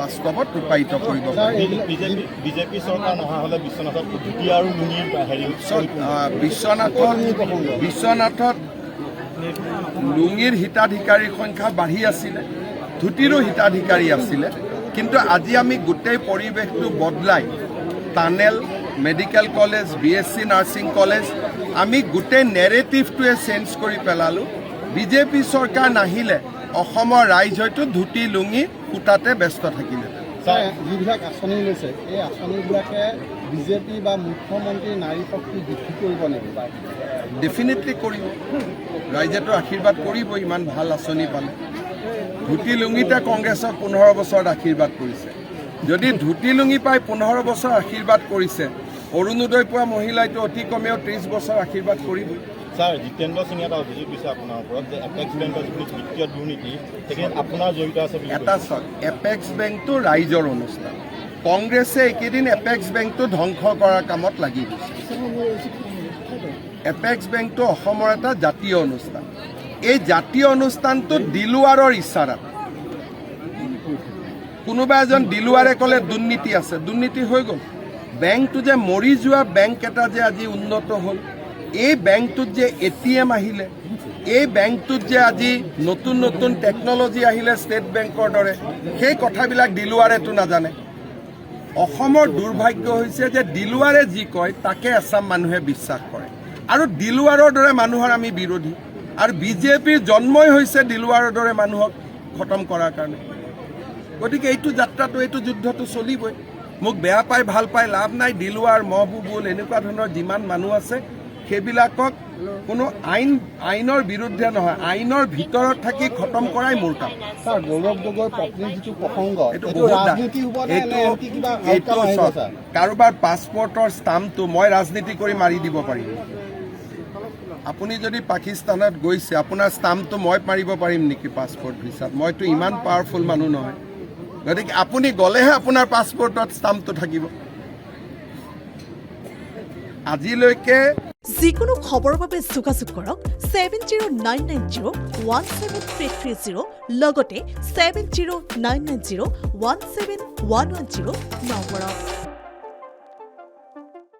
বাস্তৱত ৰূপায়িত কৰিব পাৰি। বিজেপি চৰকাৰ নহা হ'লে বিশ্বনাথত ধুতি আৰু লুঙিৰ হেৰি বিশ্বনাথত লুঙিৰ হিতাধিকাৰীৰ সংখ্যা বাঢ়ি আছিলে, ধুতিৰো হিতাধিকাৰী আছিলে, কিন্তু আজি আমি গোটেই পৰিৱেশটো বদলাই tunnel, medical college, BSc nursing college, আমি গোটেই নেৰেটিভটোৱে চেঞ্জ কৰি পেলালোঁ। বিজেপি চৰকাৰ নাহিলে অসমৰ ৰাইজ হয়তো ধুতি লুঙি সূতাতে ব্যস্ত থাকিলে। যিবিলাক আঁচনি লৈছে এই আঁচনিবিলাকে বিজেপি বা মুখ্যমন্ত্ৰী নাৰী শক্তি বৃদ্ধি কৰিব নেকি? ডেফিনেটলি কৰিব, ৰাইজেতো আশীৰ্বাদ কৰিব ইমান ভাল আঁচনি পালে। ধুতি লুঙিতে কংগ্ৰেছক 15 বছৰত আশীৰ্বাদ কৰিছে, যদি ধুতি লুঙি পাই 15 বছৰ আশীৰ্বাদ কৰিছে, অৰুণোদয় পোৱা মহিলাইতো অতি কমেও 30 বছৰ আশীৰ্বাদ কৰিবই। ছাৰ, জিতেন্দ্ৰ সিঙে এটা অভিযোগ দিছে আপোনাৰ ওপৰত যে এপেক্স বেংকৰ যিখিনি বিত্তীয় দুৰ্নীতি সেইখিনিত আপোনাৰ জড়িত আছে বুলি। এটা চাওক, এপেক্স বেংকটো ৰাইজৰ অনুষ্ঠান, কংগ্ৰেছে এইকেইদিন এপেক্স বেংকটো ধ্বংস কৰাৰ কামত লাগি গৈছে। এপেক্স বেংকটো অসমৰ এটা জাতীয় অনুষ্ঠান, এই জাতীয় অনুষ্ঠানটো দিলুৱাৰৰ ইচ্ছাৰাত কোনোবা এজন দিলুৱাৰে ক'লে দুৰ্নীতি আছে, দুৰ্নীতি হৈ গ'ল। বেংকটো যে মৰি যোৱা বেংক এটা যে আজি উন্নত হ'ল, এই বেংকটোত যে ATM আহিলে, এই বেংকটোত যে আজি নতুন নতুন টেকন'লজি আহিলে ষ্টেট বেংকৰ দৰে, সেই কথাবিলাক দিলুৱাৰেতো নাজানে। অসমৰ দুৰ্ভাগ্য হৈছে যে দিলুৱাৰে যি কয় তাকে আছাম মানুহে বিশ্বাস কৰে, আৰু দিলুৱাৰৰ দৰে মানুহৰ আমি বিৰোধী। আৰু বিজেপিৰ জন্মই হৈছে দিলুৱাৰৰ দৰে মানুহক খতম কৰাৰ কাৰণে। গতিকে এইটো যাত্ৰাটো, এইটো যুদ্ধটো চলিবই। মোক বেয়া পাই ভাল পাই লাভ নাই। দিলুৱাৰ, মহবুবুল এনেকুৱা ধৰণৰ যিমান মানুহ আছে সেইবিলাকক কোনো আইনৰ বিৰুদ্ধে নহয়, আইনৰ ভিতৰত থাকি খতম কৰাই মোৰ কাম। ছাৰ, গৌৰৱ গগৈৰ পত্নীৰ যিটো প্ৰসংগ, এইটো কাৰোবাৰ পাছপৰ্টৰ ষ্টাম্পটো মই ৰাজনীতি কৰি মাৰি দিব পাৰিম। আপুনি যদি পাকিস্তানত গৈছে, আপোনাৰ ষ্টাম্পটো মই মাৰিব পাৰিম নেকি পাছপৰ্ট ভিছাত? মইতো ইমান পাৱাৰফুল মানুহ নহয়। গতিকে আপুনি গ'লেহে আপোনাৰ পাছপৰ্টত ষ্টাম্পটো থাকিব। আজিলৈকে যিকোনো খবৰৰ বাবে যোগাযোগ কৰক 7099017330 লগতে 7099017110 নম্বৰত।